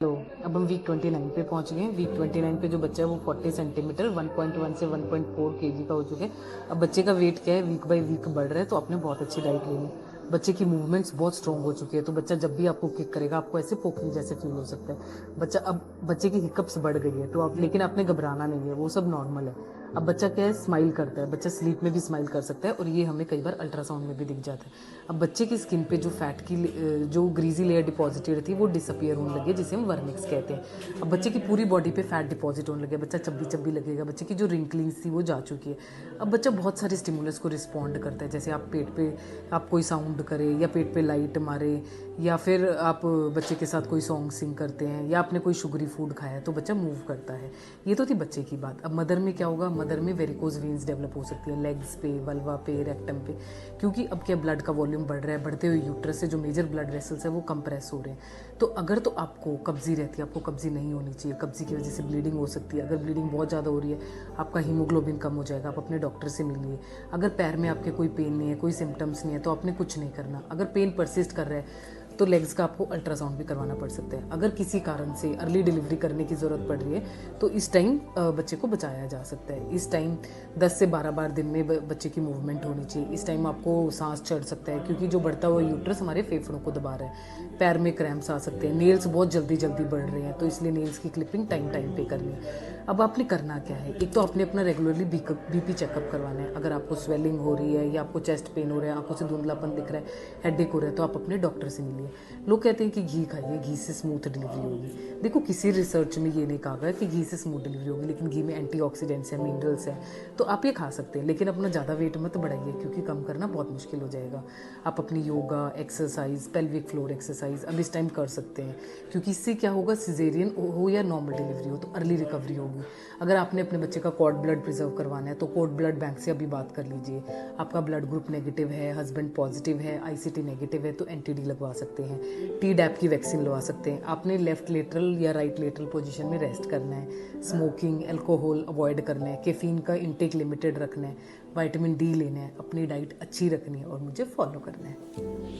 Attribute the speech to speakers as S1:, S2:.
S1: तो अब हम वीक 29 पे पहुंच गए हैं। वीक 29 पे जो बच्चा है वो 40 सेंटीमीटर 1.1 से 1.4 केजी का हो चुका है। अब बच्चे का वेट क्या है, वीक बाय वीक बढ़ रहा है, तो आपने बहुत अच्छी डाइट लेनी है। बच्चे की मूवमेंट्स बहुत स्ट्रॉन्ग हो चुकी है, तो बच्चा जब भी आपको किक करेगा आपको ऐसे पोकिंग जैसे फील हो सकता है। बच्चा अब बच्चे की हिकअप्स बढ़ गई है, तो आप लेकिन आपने घबराना नहीं है, वो सब नॉर्मल है। अब बच्चा क्या है, स्माइल करता है, बच्चा स्लीप में भी स्माइल कर सकता है, और ये हमें कई बार अल्ट्रासाउंड में भी दिख जाता है। अब बच्चे की स्किन पे जो फैट की जो ग्रीजी लेयर डिपॉजिटेड थी वो डिसअपियर होने लगी है, जिसे हम वर्निक्स कहते हैं। अब बच्चे की पूरी बॉडी पे फैट डिपॉजिट होने लगे, बच्चा चब्बी चब्बी लगेगा, बच्चे की जो रिंकलिंग्स थी वो जा चुकी है। अब बच्चा बहुत सारे स्टिमुलस को रिस्पॉन्ड करता है, जैसे आप पेट पे आप कोई साउंड करें या पेट पे लाइट मारे, या फिर आप बच्चे के साथ कोई सॉन्ग सिंग करते हैं, या आपने कोई शुगरी फूड खाया तो बच्चा मूव करता है। ये तो थी बच्चे की बात। अब मदर में क्या होगा, मदर में वेरिकोज वेन्स डेवलप हो सकती है, लेग्स पे, वल्वा पे, रेक्टम पे, क्योंकि अब क्या ब्लड का वॉल्यूम बढ़ रहा है, बढ़ते हुए यूट्रस से जो मेजर ब्लड वेसल्स है वो कंप्रेस हो रहे हैं। तो अगर तो आपको कब्जी रहती है, आपको कब्जी नहीं होनी चाहिए, कब्जी की वजह से ब्लीडिंग हो सकती है। अगर ब्लीडिंग बहुत ज़्यादा हो रही है, आपका हीमोग्लोबिन कम हो जाएगा, आप अपने डॉक्टर से मिलिए। अगर पैर में आपके कोई पेन नहीं है, कोई सिम्टम्स नहीं है, तो आपने कुछ नहीं करना। अगर पेन परसिस्ट कर रहा है तो लेग्स का आपको अल्ट्रासाउंड भी करवाना पड़ सकता है। अगर किसी कारण से अर्ली डिलीवरी करने की ज़रूरत पड़ रही है तो इस टाइम बच्चे को बचाया जा सकता है। इस टाइम 10 से 12 बार दिन में बच्चे की मूवमेंट होनी चाहिए। इस टाइम आपको सांस चढ़ सकता है, क्योंकि जो बढ़ता हुआ यूट्रस हमारे फेफड़ों को दबा रहा है। पैर में क्रैम्प्स आ सकते हैं, नेल्स बहुत जल्दी जल्दी बढ़ रहे हैं, तो इसलिए नेल्स की क्लिपिंग टाइम टाइम पे करनी है। अब आपने करना क्या है, एक तो आपने अपना रेगुलरली बीपी चेकअप करवाना है। अगर आपको स्वेलिंग हो रही है, या आपको चेस्ट पेन हो रहा है, आंखों से धुंधलापन दिख रहा है, हेडेक हो रहा है, तो आप अपने डॉक्टर से मिलिए। लोग कहते हैं कि घी खाइए, घी से स्मूथ डिलीवरी होगी। देखो, किसी रिसर्च में ये नहीं कहा गया कि घी से स्मूथ डिलीवरी होगी, लेकिन घी में एंटीऑक्सीडेंट्स हैं, मिनरल्स हैं, तो आप ये खा सकते हैं। लेकिन अपना ज़्यादा वेट मत बढ़ाइए, क्योंकि कम करना बहुत मुश्किल हो जाएगा। आप अपनी yoga, exercise, pelvic floor exercise अब इस टाइम कर सकते हैं, क्योंकि इससे क्या होगा, सिजेरियन हो या नॉर्मल डिलीवरी हो, तो अर्ली रिकवरी होगी। अगर आपने अपने बच्चे का कॉर्ड ब्लड प्रिजर्व करवाना है तो कॉर्ड ब्लड बैंक से अभी बात कर लीजिए। आपका ब्लड ग्रुप नेगेटिव है, हस्बैंड पॉजिटिव है, आईसीटी नेगेटिव है, तो एंटीडी लगवा सकते हैं, टी डैप की वैक्सीन लगवा सकते हैं। आपने लेफ्ट लेटरल या राइट लेटरल पोजीशन में रेस्ट करना है, स्मोकिंग, अल्कोहल अवॉइड करना है, कैफीन का इंटेक लिमिटेड रखना है, विटामिन डी लेना है, अपनी डाइट अच्छी रखनी है, और मुझे फॉलो करना है।